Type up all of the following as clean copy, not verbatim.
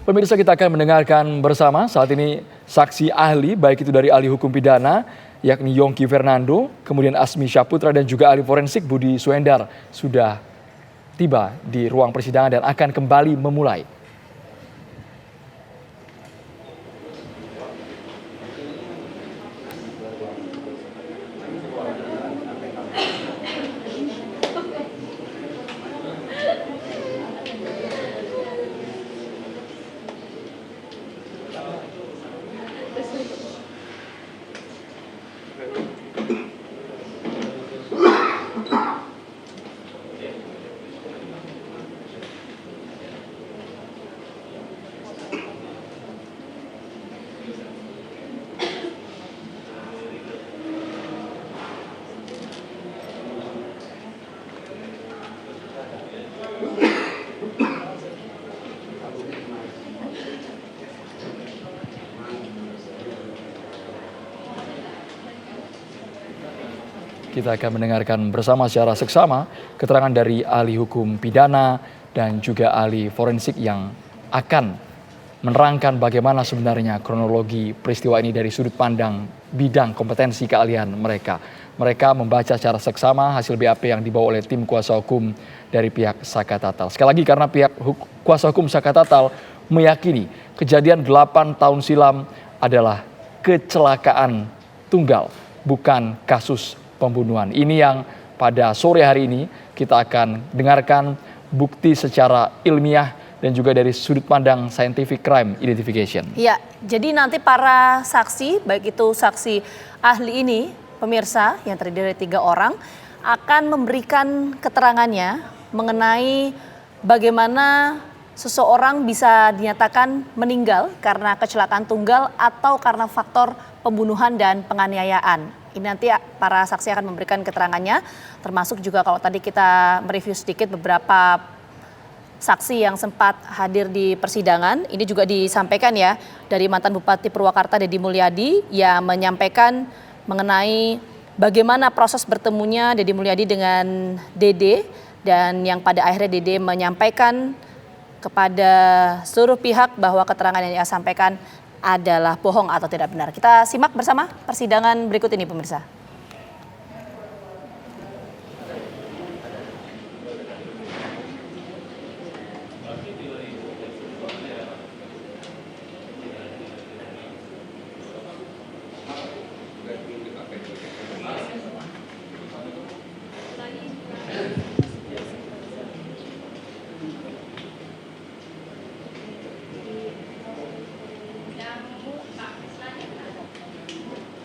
Pemirsa, kita akan mendengarkan bersama saat ini saksi ahli, baik itu dari ahli hukum pidana, yakni Yongki Fernando, kemudian Asmi Syaputra dan juga ahli forensik Budi Suendar sudah tiba di ruang persidangan dan akan kembali memulai. Kita akan mendengarkan bersama secara seksama keterangan dari ahli hukum pidana dan juga ahli forensik yang akan menerangkan bagaimana sebenarnya kronologi peristiwa ini dari sudut pandang bidang kompetensi keahlian mereka. Mereka membaca secara seksama hasil BAP yang dibawa oleh tim kuasa hukum dari pihak Saka Tatal. Sekali lagi, karena pihak kuasa hukum Saka Tatal meyakini kejadian 8 tahun silam adalah kecelakaan tunggal, bukan kasus pembunuhan. Ini yang pada sore hari ini kita akan dengarkan bukti secara ilmiah dan juga dari sudut pandang scientific crime identification. Ya, jadi nanti para saksi, baik itu saksi ahli ini, pemirsa yang terdiri dari 3 orang, akan memberikan keterangannya mengenai bagaimana seseorang bisa dinyatakan meninggal karena kecelakaan tunggal atau karena faktor pembunuhan dan penganiayaan. Ini nanti para saksi akan memberikan keterangannya, termasuk juga kalau tadi kita mereview sedikit beberapa saksi yang sempat hadir di persidangan. Ini juga disampaikan ya dari mantan Bupati Purwakarta Deddy Mulyadi yang menyampaikan mengenai bagaimana proses bertemunya Deddy Mulyadi dengan Dede, dan yang pada akhirnya Dede menyampaikan kepada seluruh pihak bahwa keterangan yang ia sampaikan adalah bohong atau tidak benar. Kita simak bersama persidangan berikut ini, pemirsa.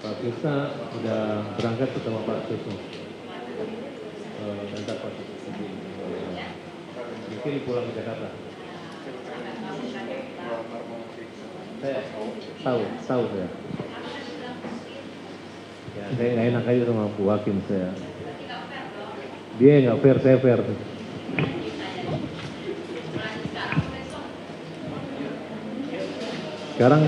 Pak Krisna sudah berangkat ketemu Pak Susu. Nanti Pak Susu. Mungkin pulang ke Jakarta. Saya tahu saya. Ya, saya nggak enak aja sama Bu Hakim saya. Dia nggak fair, saya fair. Sekarang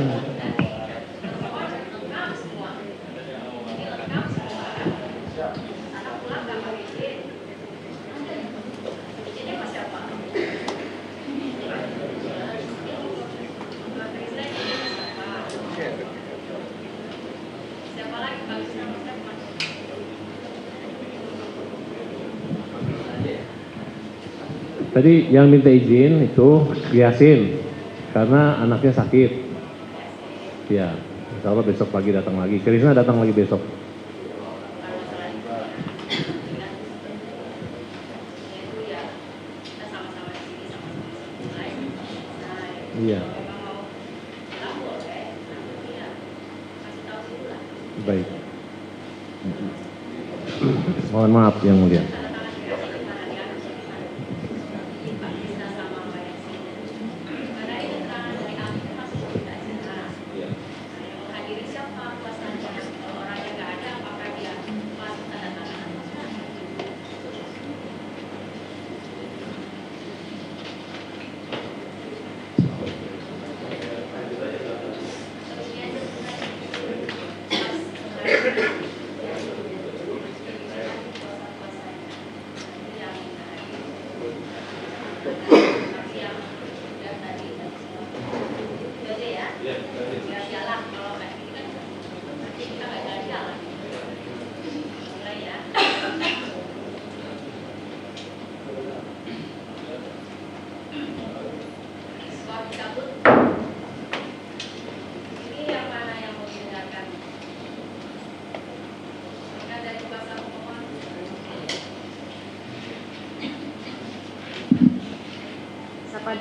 tadi yang minta izin itu Yasin karena anaknya sakit. Ya, insya Allah besok pagi datang lagi. Krisna datang lagi besok. Iya. Baik. Mohon maaf yang mulia. Siapa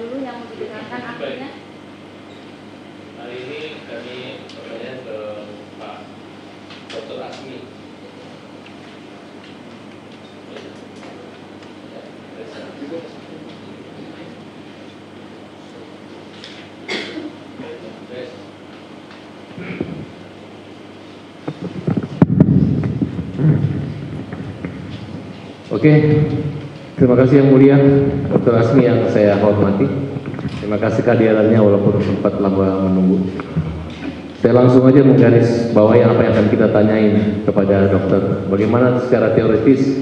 dulu yang mau didengarkan akhirnya? Hari ini kami pertanyaan ke Pak Dr. Asmi. Oke, terima kasih yang mulia Dr. Asmi yang saya hormati. Terima kasih kehadirannya walaupun sempat lama menunggu. Saya langsung aja menggaris bawahi apa yang akan kita tanyain kepada dokter. Bagaimana secara teoritis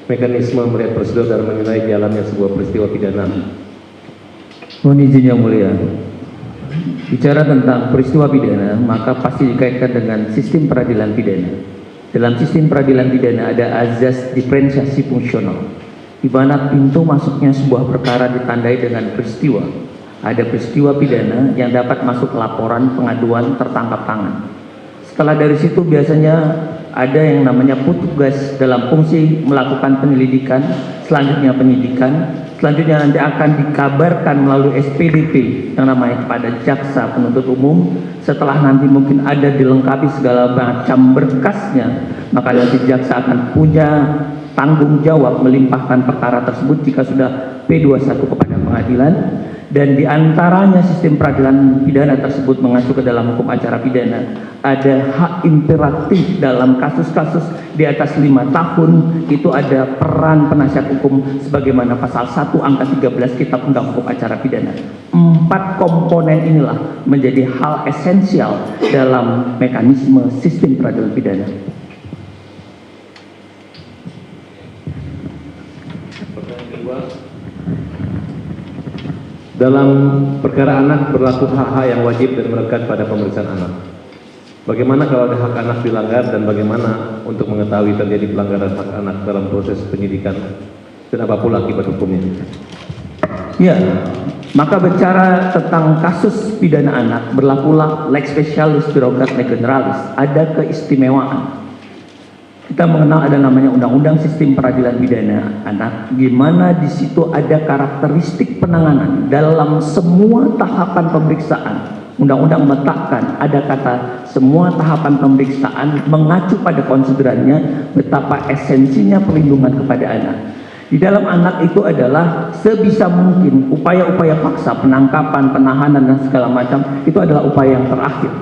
mekanisme melihat prosedur dan menilai jalannya sebuah peristiwa pidana. Mohon izin yang mulia. Bicara tentang peristiwa pidana, maka pasti dikaitkan dengan sistem peradilan pidana. Dalam sistem peradilan pidana ada azas diferensiasi fungsional, di mana pintu masuknya sebuah perkara ditandai dengan peristiwa. Ada peristiwa pidana yang dapat masuk laporan, pengaduan, tertangkap tangan. Setelah dari situ biasanya ada yang namanya petugas dalam fungsi melakukan penyelidikan, selanjutnya penyidikan, selanjutnya nanti akan dikabarkan melalui SPDP yang namanya kepada jaksa penuntut umum. Setelah nanti mungkin ada dilengkapi segala macam berkasnya, maka nanti jaksa akan punya tanggung jawab melimpahkan perkara tersebut jika sudah P21 kepada pengadilan. Dan diantaranya sistem peradilan pidana tersebut mengacu ke dalam hukum acara pidana ada hak imperatif dalam kasus-kasus di atas 5 tahun. Itu ada peran penasihat hukum sebagaimana pasal 1 angka 13 Kitab Undang Hukum Acara Pidana. 4 komponen inilah menjadi hal esensial dalam mekanisme sistem peradilan pidana. Pertanyaan kedua, dalam perkara anak berlaku hak-hak yang wajib dan melekat pada pemeriksaan anak. Bagaimana kalau ada hak anak dilanggar dan bagaimana untuk mengetahui terjadi pelanggaran hak anak dalam proses penyidikan dan apa pula akibat hukumnya? Ya, maka bicara tentang kasus pidana anak berlakulah lex specialis birokrat leg generalis, ada keistimewaan. Kita mengenal ada namanya Undang-Undang Sistem Peradilan Pidana Anak, di mana di situ ada karakteristik penanganan dalam semua tahapan pemeriksaan. Undang-undang meletakkan ada kata semua tahapan pemeriksaan mengacu pada konsiderannya betapa esensinya perlindungan kepada anak. Di dalam anak itu adalah sebisa mungkin upaya-upaya paksa, penangkapan, penahanan dan segala macam itu adalah upaya yang terakhir.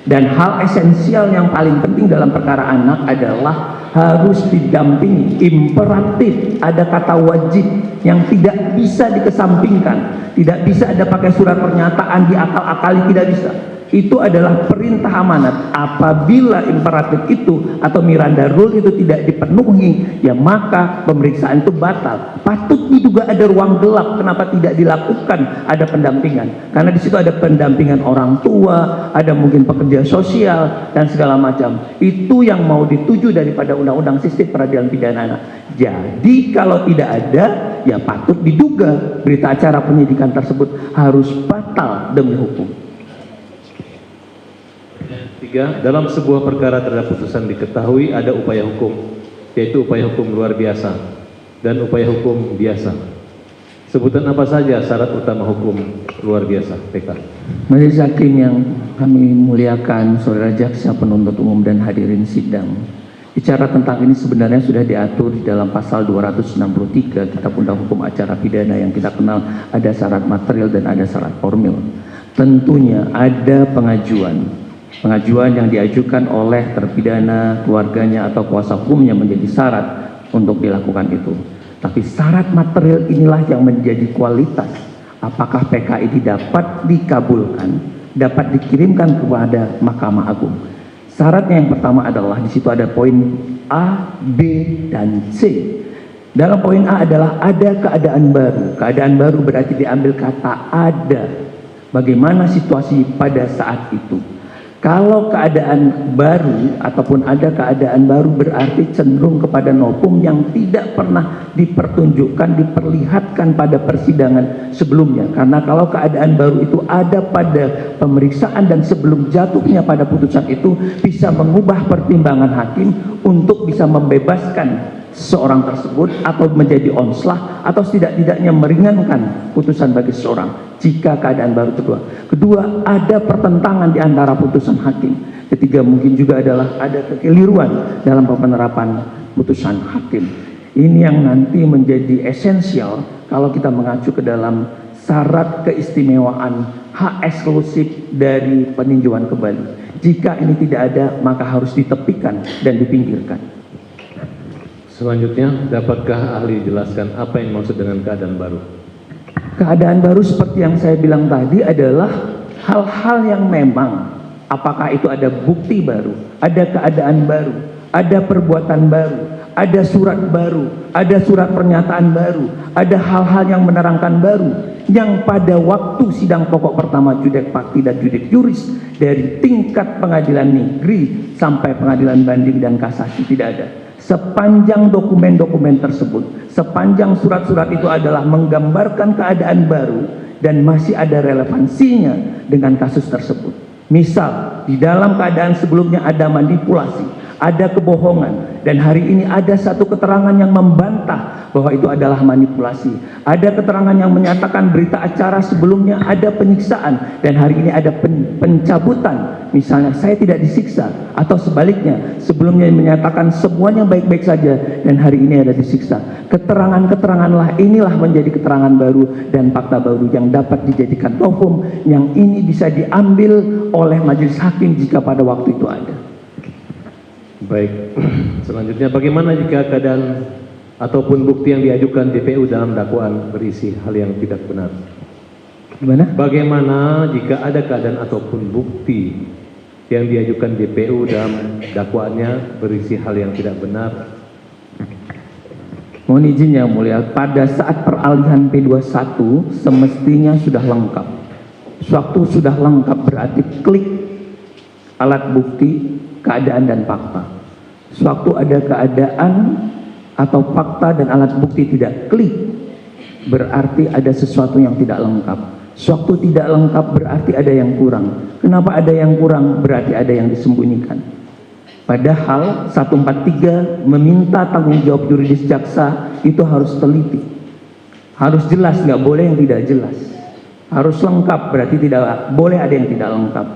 Dan hal esensial yang paling penting dalam perkara anak adalah harus didampingi, imperatif, ada kata wajib yang tidak bisa dikesampingkan, tidak bisa ada pakai surat pernyataan diakal-akali, tidak bisa. Itu adalah perintah amanat. Apabila imperatif itu atau Miranda Rule itu tidak dipenuhi, ya maka pemeriksaan itu batal. Patut diduga ada ruang gelap kenapa tidak dilakukan ada pendampingan. Karena di situ ada pendampingan orang tua, ada mungkin pekerja sosial dan segala macam. Itu yang mau dituju daripada Undang-Undang Sistem Peradilan Pidana Anak. Jadi kalau tidak ada, ya patut diduga berita acara penyidikan tersebut harus batal demi hukum. 3. Dalam sebuah perkara terhadap putusan diketahui ada upaya hukum, yaitu upaya hukum luar biasa dan upaya hukum biasa. Sebutan apa saja syarat utama hukum luar biasa, PK? Majelis Hakim yang kami muliakan, saudara jaksa penuntut umum dan hadirin sidang. Bicara tentang ini sebenarnya sudah diatur di dalam pasal 263 Kitab Undang Hukum Acara Pidana yang kita kenal ada syarat material dan ada syarat formil. Tentunya ada pengajuan yang diajukan oleh terpidana, keluarganya atau kuasa hukumnya menjadi syarat untuk dilakukan itu. Tapi syarat material inilah yang menjadi kualitas. Apakah PK ini dapat dikabulkan, dapat dikirimkan kepada Mahkamah Agung. Syaratnya yang pertama adalah di situ ada poin A, B, dan C. Dalam poin A adalah ada keadaan baru. Keadaan baru berarti diambil kata ada. bagaimana situasi pada saat itu. Kalau keadaan baru ataupun ada keadaan baru berarti cenderung kepada novum yang tidak pernah dipertunjukkan, diperlihatkan pada persidangan sebelumnya. Karena kalau keadaan baru itu ada pada pemeriksaan dan sebelum jatuhnya pada putusan itu bisa mengubah pertimbangan hakim untuk bisa membebaskan seseorang tersebut atau menjadi onslah atau setidak-tidaknya meringankan putusan bagi seseorang jika keadaan baru kedua ada pertentangan di antara putusan hakim. Ketiga mungkin juga adalah ada kekeliruan dalam penerapan putusan hakim. Ini yang nanti menjadi esensial kalau kita mengacu ke dalam syarat keistimewaan hak eksklusif dari peninjauan kembali. Jika ini tidak ada maka harus ditepikan dan dipinggirkan. Selanjutnya, dapatkah ahli jelaskan apa yang dimaksud dengan keadaan baru? Keadaan baru seperti yang saya bilang tadi adalah hal-hal yang memang apakah itu ada bukti baru, ada keadaan baru, ada perbuatan baru, ada surat baru, ada surat pernyataan baru, ada hal-hal yang menerangkan baru yang pada waktu sidang pokok pertama judek fakti dan judek juris dari tingkat pengadilan negeri sampai pengadilan banding dan kasasi tidak ada. Sepanjang dokumen-dokumen tersebut, sepanjang surat-surat itu adalah menggambarkan keadaan baru dan masih ada relevansinya dengan kasus tersebut. Misal, di dalam keadaan sebelumnya ada manipulasi, ada kebohongan, dan hari ini ada satu keterangan yang membantah bahwa itu adalah manipulasi. Ada keterangan yang menyatakan berita acara sebelumnya ada penyiksaan, dan hari ini ada pencabutan. Misalnya, saya tidak disiksa, atau sebaliknya, sebelumnya menyatakan semuanya baik-baik saja, dan hari ini ada disiksa. Keterangan-keteranganlah inilah menjadi keterangan baru dan fakta baru yang dapat dijadikan novum, yang ini bisa diambil oleh majelis hakim jika pada waktu itu ada. Baik, selanjutnya bagaimana jika keadaan ataupun bukti yang diajukan DPU dalam dakwaan berisi hal yang tidak benar? Gimana? Bagaimana jika ada keadaan ataupun bukti yang diajukan DPU dalam dakwaannya berisi hal yang tidak benar? Mohon izin yang mulia, pada saat peralihan P21 semestinya sudah lengkap. Waktu sudah lengkap berarti klik alat bukti, keadaan dan fakta. Sewaktu ada keadaan atau fakta dan alat bukti tidak klik, berarti ada sesuatu yang tidak lengkap. Sewaktu tidak lengkap berarti ada yang kurang. Kenapa ada yang kurang? Berarti ada yang disembunyikan. Padahal 143 meminta tanggung jawab yuridis jaksa itu harus teliti, harus jelas, nggak boleh yang tidak jelas. Harus lengkap, berarti tidak boleh ada yang tidak lengkap.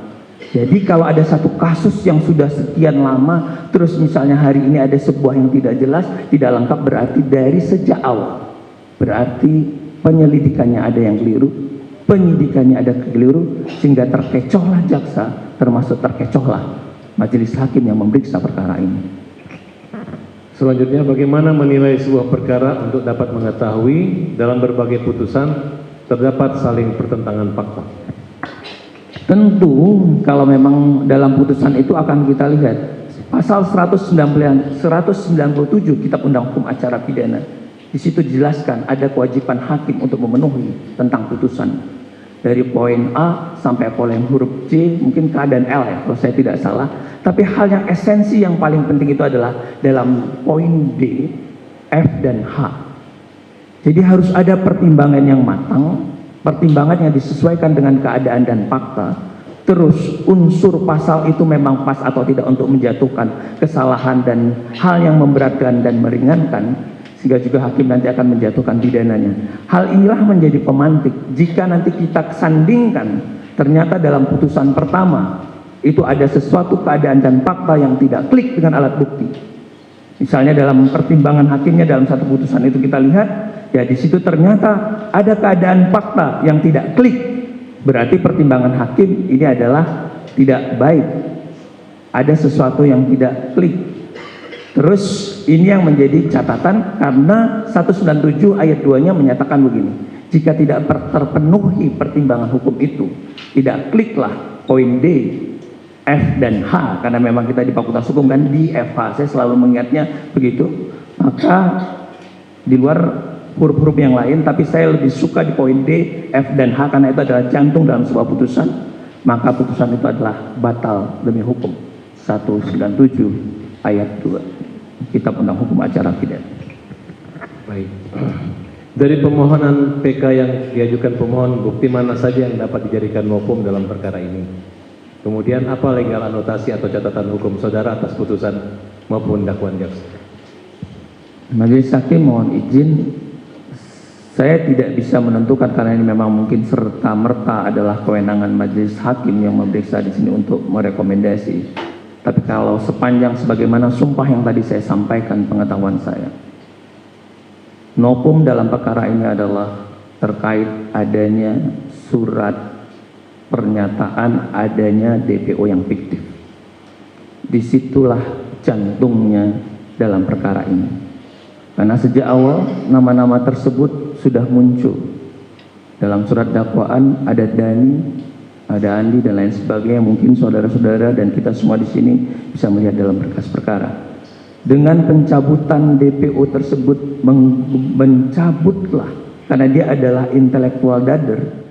Jadi kalau ada satu kasus yang sudah sekian lama, terus misalnya hari ini ada sebuah yang tidak jelas, tidak lengkap, berarti dari sejak awal. Berarti penyelidikannya ada yang keliru, penyidikannya ada keliru, sehingga terkecohlah jaksa, termasuk terkecohlah majelis hakim yang memeriksa perkara ini. Selanjutnya, bagaimana menilai sebuah perkara untuk dapat mengetahui dalam berbagai putusan terdapat saling pertentangan fakta? Tentu kalau memang dalam putusan itu akan kita lihat pasal 197 Kitab Undang Hukum Acara Pidana. Di situ dijelaskan ada kewajiban hakim untuk memenuhi tentang putusan dari poin A sampai poin huruf C, mungkin K dan L ya kalau saya tidak salah. Tapi hal yang esensi yang paling penting itu adalah dalam poin D, F dan H. Jadi harus ada pertimbangan yang matang, pertimbangan yang disesuaikan dengan keadaan dan fakta. Terus unsur pasal itu memang pas atau tidak untuk menjatuhkan kesalahan dan hal yang memberatkan dan meringankan, sehingga juga hakim nanti akan menjatuhkan pidananya. Hal inilah menjadi pemantik jika nanti kita sandingkan ternyata dalam putusan pertama itu ada sesuatu keadaan dan fakta yang tidak klik dengan alat bukti. Misalnya dalam pertimbangan hakimnya dalam satu putusan itu kita lihat, ya di situ ternyata ada keadaan fakta yang tidak klik. Berarti pertimbangan hakim ini adalah tidak baik. Ada sesuatu yang tidak klik. Terus ini yang menjadi catatan karena 197 ayat 2-nya menyatakan begini. Jika tidak terpenuhi pertimbangan hukum itu, tidak kliklah poin D, F dan H, karena memang kita di Fakultas Hukum kan di FH, saya selalu mengingatnya begitu. Maka di luar huruf-huruf yang lain, tapi saya lebih suka di poin D, F, dan H karena itu adalah jantung dalam sebuah putusan. Maka putusan itu adalah batal demi hukum 197 ayat 2 Kitab Undang Hukum Acara Pidana. Baik. Dari permohonan PK yang diajukan pemohon, bukti mana saja yang dapat dijadikan novum dalam perkara ini? Kemudian apa legal anotasi atau catatan hukum saudara atas putusan maupun dakwaan jaksa? Majelis Hakim mohon izin, saya tidak bisa menentukan karena ini memang mungkin serta-merta adalah kewenangan Majelis Hakim yang memeriksa di sini untuk merekomendasi. Tapi kalau sepanjang sebagaimana sumpah yang tadi saya sampaikan pengetahuan saya, novum dalam perkara ini adalah terkait adanya surat pernyataan adanya DPO yang fiktif. Disitulah jantungnya dalam perkara ini. Karena sejak awal nama-nama tersebut sudah muncul. Dalam surat dakwaan ada Dani, ada Andi dan lain sebagainya. Mungkin saudara-saudara dan kita semua di sini bisa melihat dalam berkas perkara. Dengan pencabutan DPO tersebut mencabutlah, karena dia adalah intelektual dader,